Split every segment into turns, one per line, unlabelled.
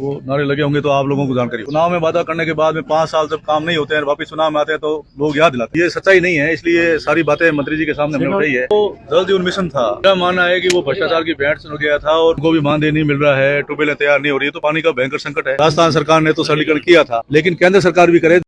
वो नारे लगे होंगे तो आप लोगों को जानकारी। चुनाव में वादा करने के बाद में 5 साल जब काम नहीं होते हैं, वापिस चुनाव में आते हैं तो लोग याद दिलाते हैं। ये सच्चाई नहीं है, इसलिए सारी बातें मंत्री जी के सामने हमने उठाई है। तो जल जीवन मिशन था, मेरा मानना है कि वो भ्रष्टाचार की भेंट सुन गया था और उनको भी मानदेय नहीं मिल रहा है, ट्यूबवेलें तैयार नहीं हो रही है, तो पानी का भयंकर संकट है। राजस्थान सरकार ने तो सरलीकरण किया था, लेकिन केंद्र सरकार भी करे।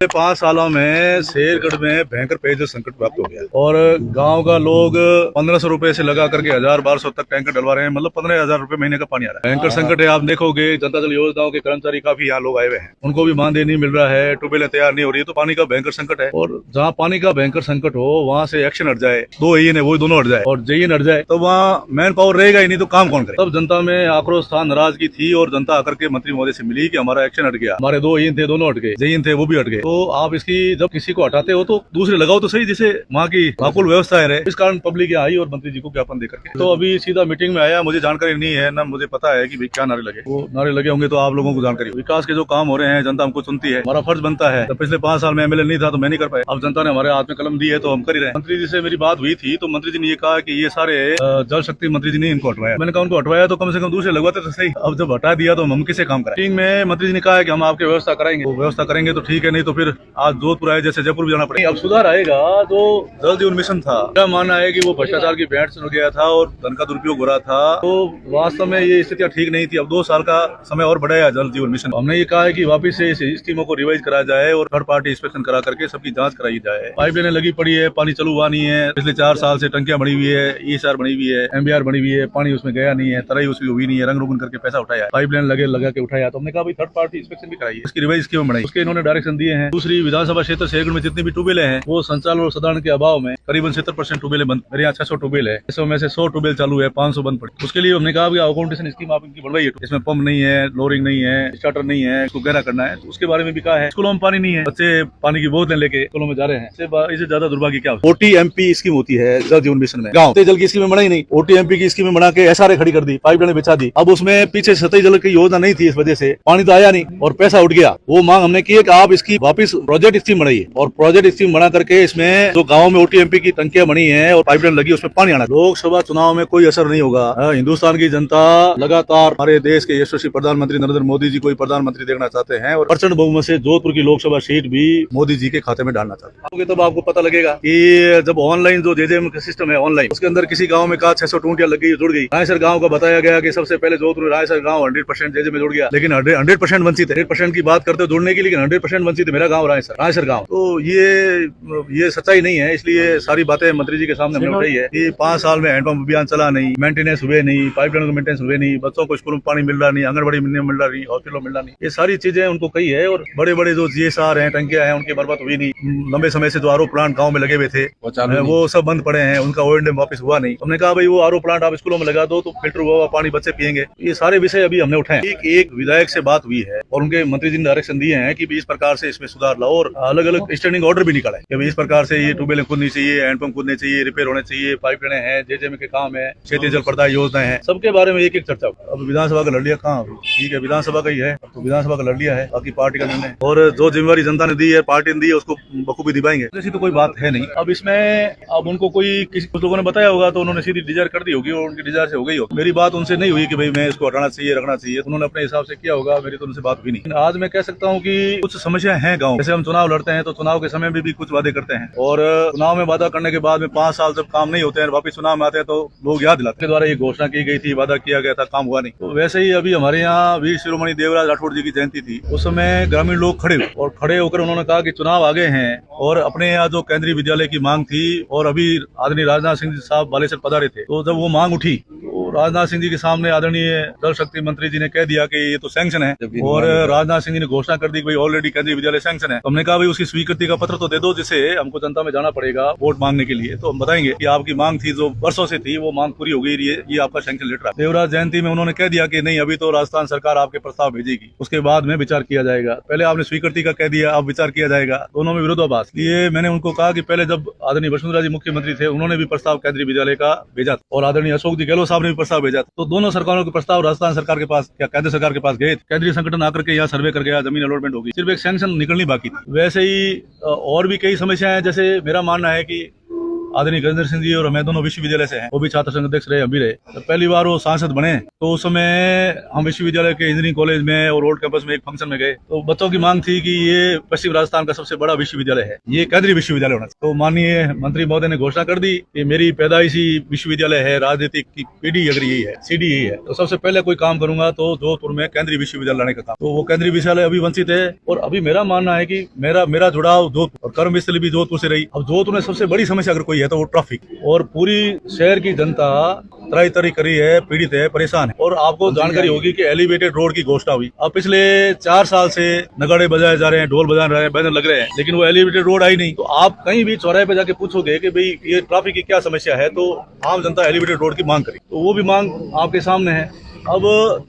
5 सालों में शेरगढ़ में भयंकर पेयजल संकट प्राप्त हो गया और गांव का लोग 1500 रुपए से लगा करके 1000-1200 तक टैंकर डलवा रहे हैं, मतलब 15,000 रुपए महीने का पानी आ रहा है। भयंकर संकट है। आप देखोगे जनता जल योजनाओं के कर्मचारी काफी यहाँ लोग आए हुए हैं, उनको भी मानदेय नहीं मिल रहा है, ट्यूबवेलें तैयार नहीं हो रही है, तो पानी का भयंकर संकट है। और जहाँ पानी का भयंकर संकट हो वहाँ से एक्शन हट जाए, 2 एन है वो दोनों हट जाए और जेईएन हट जाए, तो वहाँ मैन पावर रहेगा ही नहीं, तो काम कौन करे। तब जनता में आक्रोश था, नाराजगी थी और जनता आकर के मंत्री महोदय से मिली कि हमारा एक्शन हट गया, हमारे 2 एन थे दोनों हट गए, जेईएन थे वो भी हट गए। तो आप इसकी जब किसी को हटाते हो तो दूसरे लगाओ तो सही, जिसे वहाँ की माकूल व्यवस्था है। इस कारण पब्लिक यहाँ आई और मंत्री जी को ज्ञापन देकर के, तो अभी सीधा मीटिंग में आया। मुझे जानकारी नहीं है ना, मुझे पता है कि भाई क्या नारे लगे। वो नारे लगे होंगे तो आप लोगों को जानकारी। विकास के जो काम हो रहे हैं जनता हमको सुनती है, हमारा फर्ज बनता है। तो पिछले 5 साल में एमएलए नहीं था तो मैं नहीं कर पाया, अब जनता ने हमारे हाथ में कलम दी है तो हम कर ही रहे हैं। मंत्री जी से मेरी बात हुई थी तो मंत्री जी ने ये कहा कि ये सारे जल शक्ति मंत्री जी ने इनको हटवाया। मैंने कहा उनको हटवाया तो कम से कम दूसरे लगवाते तो सही, अब जब हटा दिया तो हम किसे काम करें। मीटिंग में मंत्री जी ने कहा है कि हम आपकी व्यवस्था कराएंगे, वो व्यवस्था करेंगे तो ठीक है, नहीं तो फिर आज जोधपुर आए जैसे जयपुर भी जाना पड़ेगा। अब सुधार आएगा। जो जल जीवन मिशन था, मेरा मानना है कि वो भ्रष्टाचार की भेंट सुन गया था और धन का दुरुपयोग हो रहा था, तो वास्तव में ये स्थितियां ठीक नहीं थी। अब 2 साल का समय और बढ़ाया जल जीवन मिशन। हमने ये कहा है कि वापिस से इस स्कीमों को रिवाइज कराया जाए और थर्ड पार्टी इंस्पेक्शन करा करके सबकी जांच कराई जाए। पाइपलाइनें लगी पड़ी है, पानी चालू हुआ नहीं है, पिछले 4 साल से टंकियां बनी हुई है, ईएसआर बनी हुई है, एमबीआर बनी हुई है, पानी उसमें गया नहीं है, तराई उसकी हुई नहीं है, रंग रोगन करके पैसा उठाया, पाइपलाइन लगा के उठाया। तो हमने कहा भाई थर्ड पार्टी इंस्पेक्शन भी कराई, इसकी रिवाइज स्कीम बनाई, उसके इन्होंने डायरेक्शन दिए हैं। दूसरी विधानसभा क्षेत्र शेरगढ़ में जितनी भी ट्यूबवेलें हैं वो संचालन और संधारण के अभाव में करीबन 70% ट्यूबवेलें बंद। मेरे यहाँ 600 ट्यूबवेल है, 600 में से 100 ट्यूबवेल चालू है, 500 बंद पड़ी। उसके लिए हमने कहा अकाउंटेशन स्कीम आप इनकी बनवाइए, इसमें पंप नहीं है, लोरिंग नहीं है, स्टार्टर नहीं है, इसको गहरा करना है, तो उसके बारे में भी कहा है। स्कूलों में पानी नहीं है, बच्चे पानी की बोतलें लेके स्कूलों में जा रहे हैं, इससे ज्यादा दुर्भाग्य क्या। OTMP स्कीम होती है जल जीवन मिशन में, गाँव जल की स्कीम बनाई नहीं, OTMP की स्कीम बना के एसआरए खड़ी कर दी, पाइपलाइनें बिछा दी। अब उसमें पीछे सतही जल की योजना नहीं थी, इस वजह से पानी तो आया नहीं और पैसा उठ गया। वो मांग हमने की है कि आप इसकी वापिस प्रोजेक्ट स्कीम बनाइए और प्रोजेक्ट स्कीम बना करके इसमें जो गाँव में OTMP की टंकियां बनी है और पाइपलाइन लगी उसमें पानी आना। लोकसभा चुनाव में कोई असर नहीं होगा। हिंदुस्तान की जनता लगातार हमारे देश के यशस्वी प्रधानमंत्री नरेंद्र मोदी जी को ही प्रधानमंत्री देखना चाहते हैं और प्रचंड बहुमत से जोधपुर की लोकसभा सीट भी मोदी जी के खाते में डालना चाहते हैं। तब आपको पता लगेगा कि जब ऑनलाइन जो जेजेएम का सिस्टम है ऑनलाइन, उसके अंदर किसी गाँव में कहा 600 टूटियां लग गई, जुड़ गई। रायसर गाँव का बताया गया कि सबसे पहले जोधपुर रायसर गाँव 100% जेजे में जुड़ गया, लेकिन 100% वंचित है। 100% की बात करते हो जुड़ने की, लेकिन 100% वंचित है मेरा गाँव रायसर गाँव। तो ये सच्चाई नहीं है, इसलिए सारी बातें मंत्री जी के सामने हमने उठाई है कि 5 साल में हैंडपंप अभियान चला नहीं, मेंटेनेंस हुए नहीं, पाइपलाइन का मेंटेनेंस हुए नहीं, बच्चों को स्कूल में पानी मिल रहा नहीं, आंगनबाड़ी में मिल रहा नहीं, हॉस्पिटलों में मिल रहा नहीं, ये सारी चीजें उनको कही है। और बड़े बड़े जो जीएसआर हैं, टंकियां हैं, उनकी मरम्मत हुई नहीं। लंबे समय से जो आरओ प्लांट गाँव में लगे हुए थे वो सब बंद पड़े हैं, उनका ओएनडीएम वापस हुआ नहीं। हमने कहा भाई वो आरओ प्लांट आप स्कूलों में लगा दो तो फिल्टर हुआ पानी बच्चे पियेंगे। ये सारे विषय अभी हमने उठाए। एक विधायक से बात हुई है और उनके मंत्री जी ने डायरेक्शन दिए हैं कि इस प्रकार से इसमें सुधार लाओ और अलग अलग स्टैंडिंग ऑर्डर भी निकाला है कि इस प्रकार से ये ट्यूबवेलें खुदनी चाहिए, हैंडपंप खुदने चाहिए, रिपेयर होने चाहिए, पाइपलाइनें हैं, जेजेएम के काम है, क्षेत्रीय जल प्रदाय योजनाएं हैं, सबके बारे में एक एक चर्चा। अब विधानसभा का लड़ लिया कहाँ, ठीक है विधानसभा का ही है, तो विधानसभा का लड़ लिया है, बाकी पार्टी का निर्णय और जो जिम्मेवारी जनता ने दी है, पार्टी ने दी है, उसको बखूबी दिखाएंगे। ऐसी तो कोई बात है नहीं। अब इसमें अब उनको कुछ लोगों ने बताया होगा तो उन्होंने सीधी डिजायर कर दी होगी और उनकी डिजायर से हो गई होगी। मेरी बात उनसे नहीं हुई कि भाई मैं इसको हटाना चाहिए रखना चाहिए, उन्होंने अपने हिसाब से किया होगा, मेरी तो उनसे बात हुई नहीं। आज मैं कह सकता हूँ कि कुछ समस्या है गाँव, जैसे हम चुनाव लड़ते हैं तो चुनाव के समय में भी कुछ वादे करते हैं और चुनाव में वादा करने के बाद में 5 साल जब काम नहीं होते हैं, वापिस चुनाव में आते हैं तो लोग याद दिलाते हैं। द्वारा ये घोषणा की गई थी, वादा किया गया था, काम हुआ नहीं। तो वैसे ही अभी हमारे यहाँ वीर शिरोमणि देवराज राठौड़ जी की जयंती थी, उस समय ग्रामीण लोग खड़े होकर उन्होंने कहा कि चुनाव आगे हैं और अपने यहाँ जो केंद्रीय विद्यालय की मांग थी और अभी आदरणीय राजनाथ सिंह साहब बालेसर पधारे थे, तो जब वो मांग उठी तो राजनाथ सिंह जी के सामने आदरणीय जल शक्ति मंत्री जी ने कह दिया कि ये तो सैंक्शन है और राजनाथ सिंह जी ने घोषणा कर दी कि भाई ऑलरेडी केंद्रीय विद्यालय सैंक्शन है। तो हमने कहा भाई उसकी स्वीकृति का पत्र तो दे दो, जिसे हमको जनता में जाना पड़ेगा वोट मांगने के लिए, तो हम बताएंगे कि आपकी मांग थी जो वर्षों से थी वो मांग पूरी हो गई, ये आपका सैंक्शन लेटर है। देवराज जयंती में उन्होंने कह दिया कि नहीं अभी तो राजस्थान सरकार आपके प्रस्ताव भेजेगी, उसके बाद में विचार किया जाएगा। पहले आपने स्वीकृति का कह दिया, अब विचार किया जाएगा, दोनों में विरोधाभास। ये मैंने उनको कहा कि पहले जब आदरणीय वसुंधरा जी मुख्यमंत्री थे उन्होंने भी प्रस्ताव केंद्रीय विद्यालय का भेजा और आदरणीय अशोक जी गहलोत साहब ने भी प्रस्ताव भेजा, तो दोनों सरकारों के प्रस्ताव राजस्थान सरकार के पास या केंद्र सरकार के पास गए। केंद्रीय संगठन आकर के यहाँ सर्वे कर गया, जमीन अलॉटमेंट होगी, सिर्फ एक सैंक्शन निकलनी बाकी थी। वैसे ही और भी कई समस्याएं हैं, जैसे मेरा मानना है कि आदरणीय गजेंद्र सिंह जी और मैं दोनों विश्वविद्यालय से हैं, वो भी छात्र संघ अध्यक्ष रहे, हम भी रहे। तो पहली बार वो सांसद बने तो उस समय हम विश्वविद्यालय के इंजीनियरिंग कॉलेज में और ओल्ड कैंपस में एक फंक्शन में गए, तो बच्चों की मांग थी कि ये पश्चिम राजस्थान का सबसे बड़ा विश्वविद्यालय है, ये केंद्रीय विश्वविद्यालय होना चाहिए। तो माननीय मंत्री महोदय ने घोषणा कर दी कि मेरी पैदाइशी विश्वविद्यालय है, राजनीतिक की पीढ़ी अगर यही है, सीडी यही है, तो सबसे पहले कोई काम करूंगा तो जोधपुर में केंद्रीय विश्वविद्यालय लाने का काम। तो वो केंद्रीय विश्वविद्यालय अभी वंचित है और अभी मेरा मानना है कि मेरा जुड़ाव जोधपुर और कर्मस्थली भी जोधपुर से रही। अब जोधपुर में सबसे बड़ी समस्या अगर कोई है तो वो ट्रैफिक, और पूरी शहर की जनता त्राही तरी करी है, पीड़ित है, परेशान है। और आपको जानकारी होगी कि एलिवेटेड रोड की घोषणा हुई, अब पिछले 4 साल से नगाड़े बजाए जा रहे हैं, ढोल बजा रहे हैं, बैनर लग रहे हैं, लेकिन वो एलिवेटेड रोड आई नहीं। तो आप कहीं भी चौराहे पे जाके पूछोगे कि भाई ये ट्रैफिक की क्या समस्या है, तो आम जनता एलिवेटेड रोड की मांग करी, तो वो भी मांग आपके सामने है। अब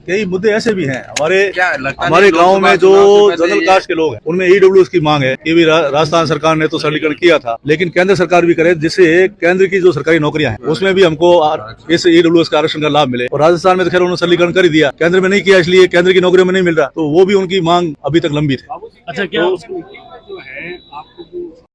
कई मुद्दे ऐसे भी हैं हमारे गांव में जो जनरल कास्ट के लोग हैं, उनमें ईडब्ल्यूएस की मांग है कि भी राजस्थान सरकार ने तो सरलीकरण किया था, लेकिन केंद्र सरकार भी करे जिससे केंद्र की जो सरकारी नौकरियां हैं उसमें भी हमको इस ईडब्ल्यूएस का आरक्षण का लाभ मिले। और राजस्थान में तो खैर उन्होंने सरलीकरण कर ही दिया, केंद्र में नहीं किया, इसलिए केंद्र की नौकरियों में नहीं मिल रहा, तो वो भी उनकी मांग अभी तक लंबित है।
अच्छा, क्या जो है आपको